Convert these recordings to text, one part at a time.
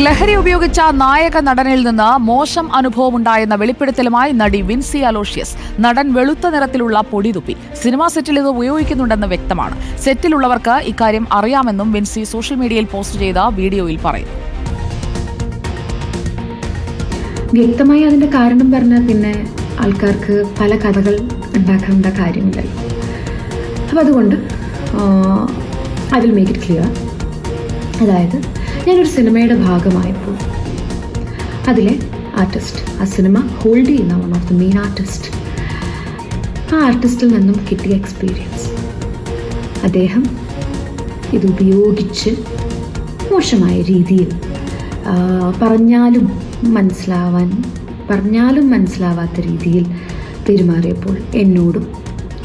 ലഹരി ഉപയോഗിച്ച നായക നടനിൽ നിന്ന് മോശം അനുഭവമുണ്ടായെന്ന വെളിപ്പെടുത്തലുമായി നടി വിൻസി അലോഷ്യസ്. നടൻ വെളുത്ത നിറത്തിലുള്ള പൊടി തുപ്പി. സിനിമാ സെറ്റിൽ ഇത് ഉപയോഗിക്കുന്നുണ്ടെന്ന് വ്യക്തമാണ്. സെറ്റിലുള്ളവർക്ക് ഇക്കാര്യം അറിയാമെന്നും വിൻസി സോഷ്യൽ മീഡിയയിൽ പോസ്റ്റ് ചെയ്ത വീഡിയോയിൽ പറയുന്നു. വ്യക്തമായി അതിൻ്റെ കാരണം പറഞ്ഞാൽ പിന്നെ ആൾക്കാർക്ക് പല കഥകൾ ഉണ്ടാക്കേണ്ട കാര്യമില്ലല്ലോ. അപ്പം അതുകൊണ്ട് I will make it clear. അതായത് ഞാനൊരു സിനിമയുടെ ഭാഗമായപ്പോൾ അതിലെ ആർട്ടിസ്റ്റ്, ആ സിനിമ ഹോൾഡ് ചെയ്യുന്ന one of the main artist, ആ ആർട്ടിസ്റ്റിൽ നിന്നും കിട്ടിയ എക്സ്പീരിയൻസ്, അദ്ദേഹം ഇത് ഉപയോഗിച്ച് മോശമായ രീതിയിൽ പറഞ്ഞാലും മനസ്സിലാവാത്ത രീതിയിൽ പെരുമാറിയപ്പോൾ എന്നോടും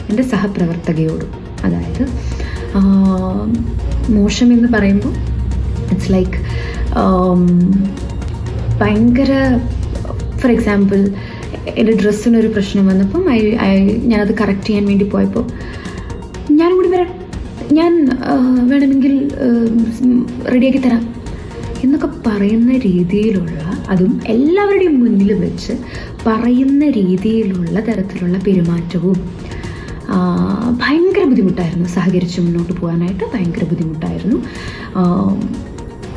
എൻ്റെ സഹപ്രവർത്തകയോടും, അതായത് മോശമെന്ന് പറയുമ്പോൾ ഇറ്റ്സ് ലൈക്ക് ഭയങ്കര, ഫോർ എക്സാമ്പിൾ എൻ്റെ ഡ്രസ്സിനൊരു പ്രശ്നം വന്നപ്പം ഞാനത് കറക്റ്റ് ചെയ്യാൻ വേണ്ടി പോയപ്പോൾ ഞാനും കൂടി വരാം, ഞാൻ വേണമെങ്കിൽ റെഡിയാക്കി തരാം എന്നൊക്കെ പറയുന്ന രീതിയിലുള്ള, അതും എല്ലാവരുടെയും മുന്നിൽ വെച്ച് പറയുന്ന രീതിയിലുള്ള തരത്തിലുള്ള പെരുമാറ്റവും ഭയങ്കര ബുദ്ധിമുട്ടായിരുന്നു. സഹകരിച്ച് മുന്നോട്ട് പോകാനായിട്ട് ഭയങ്കര ബുദ്ധിമുട്ടായിരുന്നു.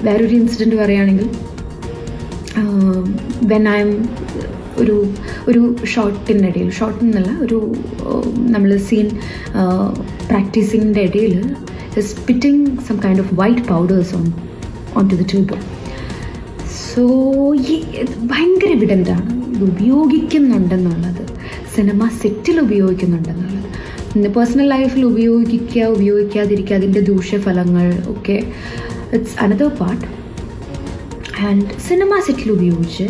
വേറൊരു ഇൻസിഡൻറ്റ് പറയുകയാണെങ്കിൽ, വെൻ ഐ എം ഒരു ഷോട്ടിനിടയിൽ, ഷോട്ടിന്നല്ല, ഒരു നമ്മൾ സീൻ പ്രാക്ടീസിങ്ങിൻ്റെ ഇടയിൽ spitting some kind of white powders on to the tube. So ഭയങ്കര എവിഡൻ്റാണ് ഇത് ഉപയോഗിക്കുന്നുണ്ടെന്നുള്ളത്, സിനിമ സെറ്റിൽ ഉപയോഗിക്കുന്നുണ്ടെന്നുള്ളത്. പേഴ്സണൽ ലൈഫിൽ ഉപയോഗിക്കാതിരിക്കുക, അതിൻ്റെ ദൂഷ്യഫലങ്ങൾ ഒക്കെ ഇറ്റ്സ് അനദർ പാർട്ട്. ആൻഡ് സിനിമ സെറ്റിൽ ഉപയോഗിച്ച്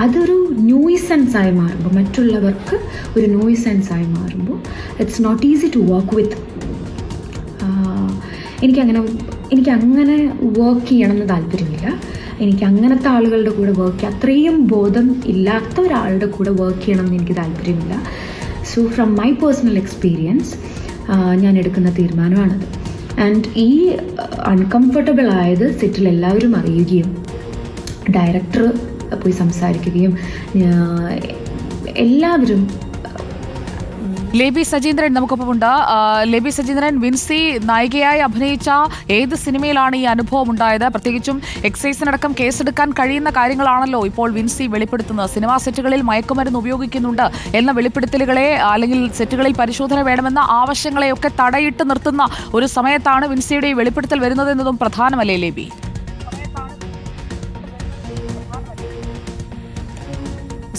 അതൊരു നോയ്സൻസായി മാറുമ്പോൾ, മറ്റുള്ളവർക്ക് ഒരു നോയ്സൻസായി മാറുമ്പോൾ it's not easy to work with. എനിക്കങ്ങനെ വർക്ക് ചെയ്യണമെന്ന് താല്പര്യമില്ല. എനിക്ക് അങ്ങനത്തെ ആളുകളുടെ കൂടെ അത്രയും ബോധം ഇല്ലാത്ത ഒരാളുടെ കൂടെ വർക്ക് ചെയ്യണമെന്ന് എനിക്ക് താല്പര്യമില്ല. So from my personal experience ഞാൻ എടുക്കുന്ന തീരുമാനമാണത്. ആൻഡ് ഈ അൺകംഫർട്ടബിൾ ആയത് സെറ്റിൽ എല്ലാവരും അറിയുകയും ഡയറക്ടർ പോയി സംസാരിക്കുകയും എല്ലാവരും. ലേബി സജീന്ദ്രൻ നമുക്കൊപ്പമുണ്ട്. ലേബി സജീന്ദ്രൻ, വിൻസി നായികയായി അഭിനയിച്ച ഏത് സിനിമയിലാണ് ഈ അനുഭവം ഉണ്ടായത്? പ്രത്യേകിച്ചും എക്സൈസിനടക്കം കേസെടുക്കാൻ കഴിയുന്ന കാര്യങ്ങളാണല്ലോ ഇപ്പോൾ വിൻസി വെളിപ്പെടുത്തുന്നത്. സിനിമാ സെറ്റുകളിൽ മയക്കുമരുന്ന് ഉപയോഗിക്കുന്നുണ്ട് എന്ന വെളിപ്പെടുത്തലുകളെ, അല്ലെങ്കിൽ സെറ്റുകളിൽ പരിശോധന വേണമെന്ന ആവശ്യങ്ങളെയൊക്കെ തടയിട്ട് നിർത്തുന്ന ഒരു സമയത്താണ് വിൻസിയുടെ ഈ വെളിപ്പെടുത്തൽ വരുന്നത് എന്നതും പ്രധാനമല്ലേ ലേബി?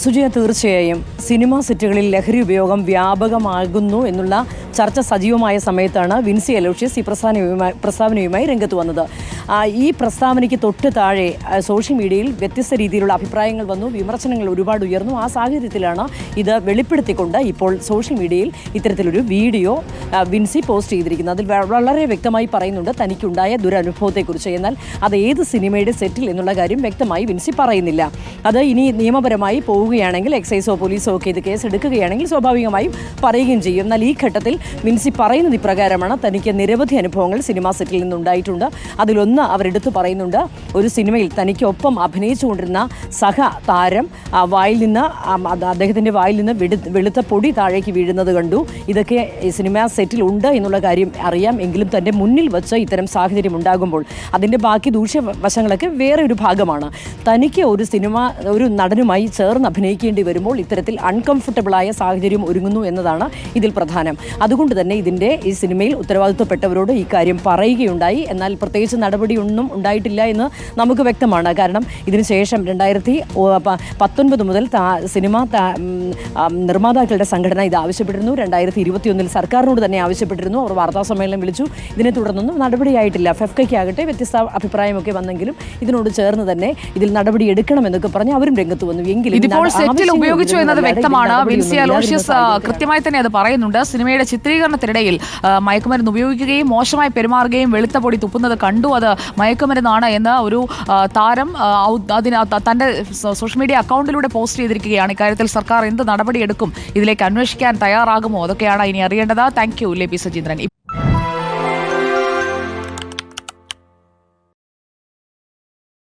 സുജയ, തീർച്ചയായും സിനിമാ സെറ്റുകളിൽ ലഹരി ഉപയോഗം വ്യാപകമാകുന്നു എന്നുള്ള ചർച്ച സജീവമായ സമയത്താണ് വിൻസി അലോഷ്യസ് ഈ പ്രസ്താവനയുമായി രംഗത്ത് വന്നത്. ഈ പ്രസ്താവനയ്ക്ക് തൊട്ട് താഴെ സോഷ്യൽ മീഡിയയിൽ വ്യത്യസ്ത രീതിയിലുള്ള അഭിപ്രായങ്ങൾ വന്നു, വിമർശനങ്ങൾ ഒരുപാട് ഉയർന്നു. ആ സാഹചര്യത്തിലാണ് ഇത് വെളിപ്പെടുത്തിക്കൊണ്ട് ഇപ്പോൾ സോഷ്യൽ മീഡിയയിൽ ഇത്തരത്തിലൊരു വീഡിയോ വിൻസി പോസ്റ്റ് ചെയ്തിരിക്കുന്നത്. അതിൽ വളരെ വ്യക്തമായി പറയുന്നുണ്ട് തനിക്കുണ്ടായ ദുരനുഭവത്തെക്കുറിച്ച്. എന്നാൽ അത് ഏത് സിനിമയുടെ സെറ്റിൽ എന്നുള്ള കാര്യം വ്യക്തമായി വിൻസി പറയുന്നില്ല. അത് ഇനി നിയമപരമായി പോവുകയാണെങ്കിൽ, എക്സൈസോ പോലീസോ ഒക്കെ ഇത് കേസ് എടുക്കുകയാണെങ്കിൽ സ്വാഭാവികമായും പറയുകയും ചെയ്യും. എന്നാൽ ഈ ഘട്ടത്തിൽ വിൻസി പറയുന്നത് ഇപ്രകാരമാണ്: തനിക്ക് നിരവധി അനുഭവങ്ങൾ സിനിമാ സെറ്റിൽ നിന്നുണ്ടായിട്ടുണ്ട്. അതിലൊന്ന് അവരെടുത്ത് പറയുന്നുണ്ട്, ഒരു സിനിമയിൽ തനിക്കൊപ്പം അഭിനയിച്ചുകൊണ്ടിരുന്ന സഹ താരം വായിൽ നിന്ന്, അദ്ദേഹത്തിൻ്റെ വായിൽ നിന്ന് വെളുത്ത പൊടി താഴേക്ക് വീഴുന്നത് കണ്ടു. ഇതൊക്കെ സിനിമാ സെറ്റിൽ ഉണ്ട് എന്നുള്ള കാര്യം അറിയാം. എങ്കിലും തൻ്റെ മുന്നിൽ വെച്ച് ഇത്തരം സാഹചര്യം ഉണ്ടാകുമ്പോൾ അതിൻ്റെ ബാക്കി ദൂഷ്യവശങ്ങളൊക്കെ വേറെ ഒരു ഭാഗമാണ്. തനിക്ക് ഒരു നടനുമായി ചേർന്ന് അഭിനയിക്കേണ്ടി വരുമ്പോൾ ഇത്തരത്തിൽ അൺകംഫർട്ടബിളായ സാഹചര്യം ഒരുങ്ങുന്നു എന്നതാണ് ഇതിൽ പ്രധാനം. അതുകൊണ്ട് തന്നെ ഈ സിനിമയിൽ ഉത്തരവാദിത്വപ്പെട്ടവരോട് ഈ കാര്യം പറയുകയുണ്ടായി. എന്നാൽ പ്രത്യേകിച്ച് നടപടിയൊന്നും ഉണ്ടായിട്ടില്ല എന്ന് നമുക്ക് വ്യക്തമാണ്. കാരണം ഇതിനുശേഷം 2019 മുതൽ സിനിമ നിർമ്മാതാക്കളുടെ സംഘടന ഇത് ആവശ്യപ്പെട്ടിരുന്നു. 2021 സർക്കാരിനോട് തന്നെ ആവശ്യപ്പെട്ടിരുന്നു. അവർ വാർത്താസമ്മേളനം വിളിച്ചു. ഇതിനെ തുടർന്നൊന്നും നടപടിയായിട്ടില്ല. ഫെഫ്കയ്ക്കാകട്ടെ വ്യത്യസ്ത അഭിപ്രായമൊക്കെ വന്നെങ്കിലും ഇതിനോട് ചേർന്ന് തന്നെ ഇതിൽ നടപടി എടുക്കണമെന്നൊക്കെ പറഞ്ഞ് അവരും രംഗത്ത് വന്നു. എങ്കിലും സെറ്റിൽ ഉപയോഗിച്ചു എന്നത് വ്യക്തമാണ്. വിൻസി അലോഷ്യസ് കൃത്യമായി തന്നെ അത് പറയുന്നുണ്ട്. സിനിമയുടെ ചിത്രീകരണത്തിനിടയിൽ മയക്കുമരുന്ന് ഉപയോഗിക്കുകയും മോശമായി പെരുമാറുകയും വെളുത്ത പൊടി തുപ്പുന്നത് കണ്ടു. അത് മയക്കുമരുന്നാണ് എന്ന് ഒരു താരം തന്റെ സോഷ്യൽ മീഡിയ അക്കൗണ്ടിലൂടെ പോസ്റ്റ് ചെയ്തിരിക്കുകയാണ്. ഇക്കാര്യത്തിൽ സർക്കാർ എന്ത് നടപടിയെടുക്കും, ഇതിലേക്ക് അന്വേഷിക്കാൻ തയ്യാറാകുമോ, അതൊക്കെയാണ് ഇനി അറിയേണ്ടത്. Thank you ലേബി Sajeendran.